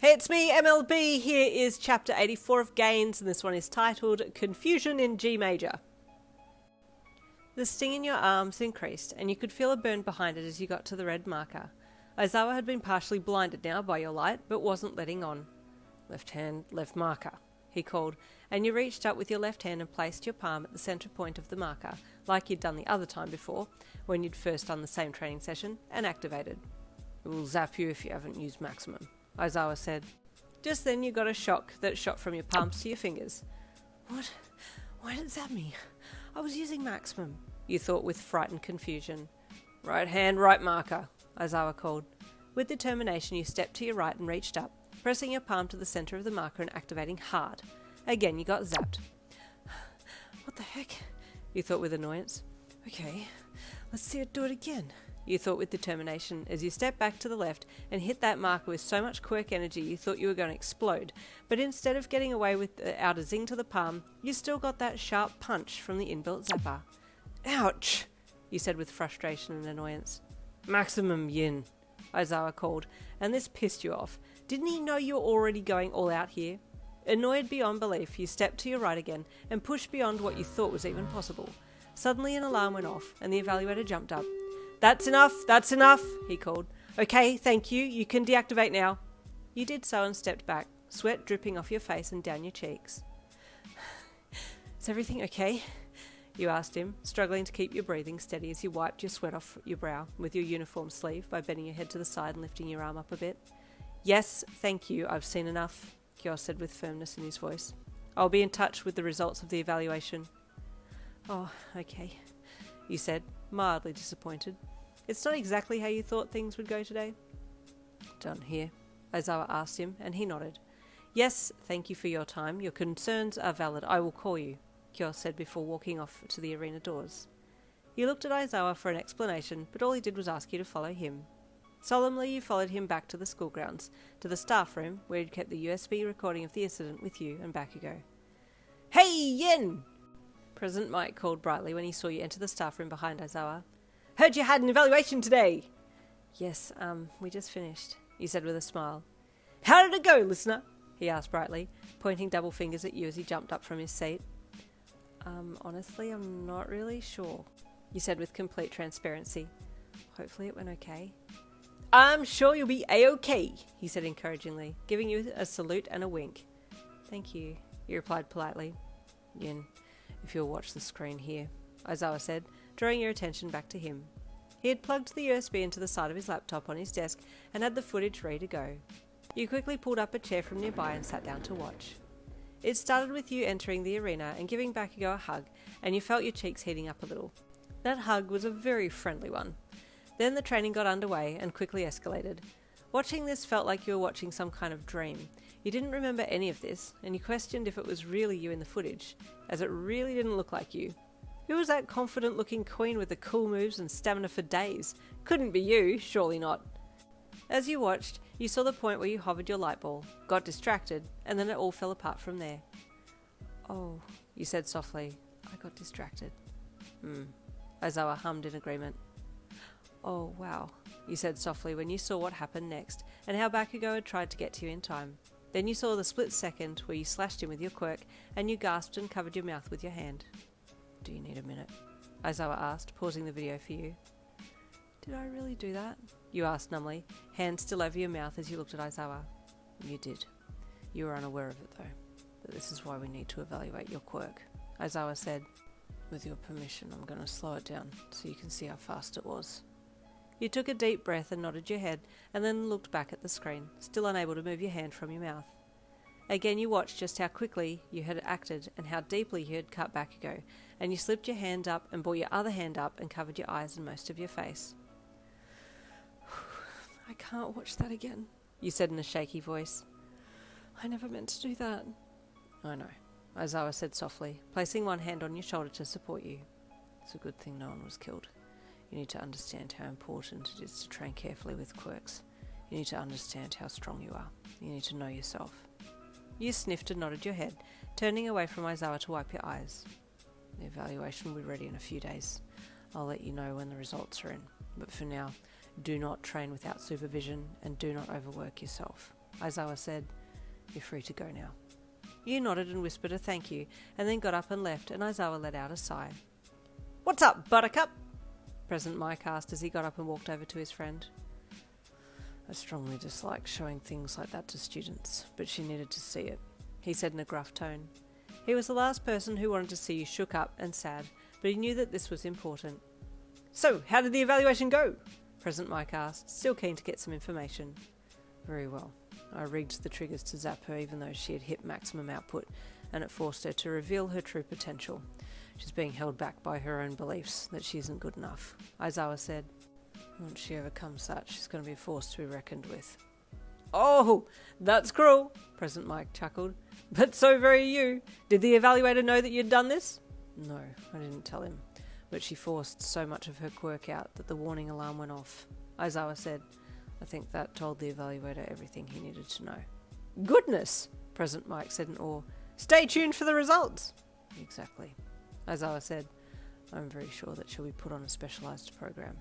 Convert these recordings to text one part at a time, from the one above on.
Hey, it's me, MLB. Here is chapter 84 of Gains, and this one is titled Confusion in G Major. The sting in your arms increased, and you could feel a burn behind it as you got to the red marker. Aizawa had been partially blinded now by your light, but wasn't letting on. Left hand, left marker, he called, and you reached up with your left hand and placed your palm at the centre point of the marker, like you'd done the other time before, when you'd first done the same training session, and activated. It will zap you if you haven't used maximum, Aizawa said. Just then you got a shock that shot from your palms to your fingers. What? Why did it zap me? I was using maximum, you thought with frightened confusion. Right hand, right marker, Aizawa called. With determination you stepped to your right and reached up, pressing your palm to the centre of the marker and activating hard. Again you got zapped. What the heck? You thought with annoyance. Okay, let's see it do it again, you thought with determination as you stepped back to the left and hit that marker with so much quirk energy you thought you were going to explode, but instead of getting away without a zing to the palm, you still got that sharp punch from the inbuilt zapper. Ouch, you said with frustration and annoyance. Maximum yin, Aizawa called, and this pissed you off. Didn't he know you were already going all out here? Annoyed beyond belief, you stepped to your right again and pushed beyond what you thought was even possible. Suddenly an alarm went off and the evaluator jumped up. That's enough, he called. Okay, thank you, you can deactivate now. You did so and stepped back, sweat dripping off your face and down your cheeks. Is everything okay? You asked him, struggling to keep your breathing steady as you wiped your sweat off your brow with your uniform sleeve by bending your head to the side and lifting your arm up a bit. Yes, thank you, I've seen enough, Kyo said with firmness in his voice. I'll be in touch with the results of the evaluation. Oh, okay, you said, mildly disappointed. It's not exactly how you thought things would go today. Done here, Aizawa asked him, and he nodded. Yes, thank you for your time. Your concerns are valid. I will call you, Kyo said before walking off to the arena doors. You looked at Aizawa for an explanation, but all he did was ask you to follow him. Solemnly you followed him back to the school grounds, to the staff room, where he'd kept the USB recording of the incident with you and Bakugou. Hey, Yen! President Mike called brightly when he saw you enter the staff room behind Aizawa. Heard you had an evaluation today! Yes, we just finished, you said with a smile. How did it go, listener? He asked brightly, pointing double fingers at you as he jumped up from his seat. Honestly, I'm not really sure, you said with complete transparency. Hopefully it went okay. I'm sure you'll be A-OK, he said encouragingly, giving you a salute and a wink. Thank you, you replied politely. Yin, if you'll watch the screen here, Aizawa said, drawing your attention back to him. He had plugged the USB into the side of his laptop on his desk and had the footage ready to go. You quickly pulled up a chair from nearby and sat down to watch. It started with you entering the arena and giving Bakugou a hug, and you felt your cheeks heating up a little. That hug was a very friendly one. Then the training got underway and quickly escalated. Watching this felt like you were watching some kind of dream. You didn't remember any of this, and you questioned if it was really you in the footage, as it really didn't look like you. Who was that confident-looking queen with the cool moves and stamina for days? Couldn't be you, surely not. As you watched, you saw the point where you hovered your light ball, got distracted, and then it all fell apart from there. Oh, you said softly, I got distracted. Aizawa hummed in agreement. Oh, wow, you said softly when you saw what happened next, and how Bakugou had tried to get to you in time. Then you saw the split second where you slashed him with your quirk, and you gasped and covered your mouth with your hand. Do you need a minute? Aizawa asked, pausing the video for you. Did I really do that? You asked numbly, hand still over your mouth as you looked at Aizawa. You did. You were unaware of it though. But this is why we need to evaluate your quirk, Aizawa said. With your permission, I'm going to slow it down so you can see how fast it was. You took a deep breath and nodded your head, and then looked back at the screen, still unable to move your hand from your mouth. Again you watched just how quickly you had acted and how deeply you had cut Bakugou, and you slipped your hand up and brought your other hand up and covered your eyes and most of your face. I can't watch that again, you said in a shaky voice. I never meant to do that. I know, Aizawa said softly, placing one hand on your shoulder to support you. It's a good thing no one was killed. You need to understand how important it is to train carefully with quirks. You need to understand how strong you are. You need to know yourself. You sniffed and nodded your head, turning away from Aizawa to wipe your eyes. The evaluation will be ready in a few days. I'll let you know when the results are in. But for now, do not train without supervision and do not overwork yourself. Aizawa said. You're free to go now. Yu nodded and whispered a thank you, and then got up and left, and Aizawa let out a sigh. What's up, Buttercup? President Mike asked as he got up and walked over to his friend. I strongly dislike showing things like that to students, but she needed to see it, he said in a gruff tone. He was the last person who wanted to see you shook up and sad, but he knew that this was important. So, how did the evaluation go? President Mike asked, still keen to get some information. Very well. I rigged the triggers to zap her even though she had hit maximum output, and it forced her to reveal her true potential. She's being held back by her own beliefs that she isn't good enough, Aizawa said. Once she overcomes that, she's going to be a force to be reckoned with. Oh, that's cruel, President Mike chuckled. But so very you. Did the evaluator know that you'd done this? No, I didn't tell him, but she forced so much of her quirk out that the warning alarm went off, Aizawa said. I think that told the evaluator everything he needed to know. Goodness, President Mike said in awe. Stay tuned for the results. Exactly, Aizawa said. I'm very sure that she'll be put on a specialised program.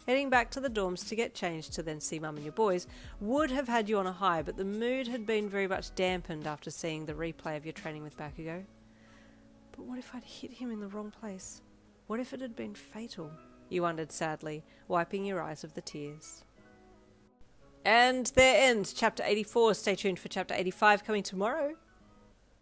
Heading back to the dorms to get changed to then see Mum and your boys would have had you on a high, but the mood had been very much dampened after seeing the replay of your training with Bakugou. But what if I'd hit him in the wrong place? What if it had been fatal? You wondered sadly, wiping your eyes of the tears. And there ends Chapter 84. Stay tuned for Chapter 85 coming tomorrow.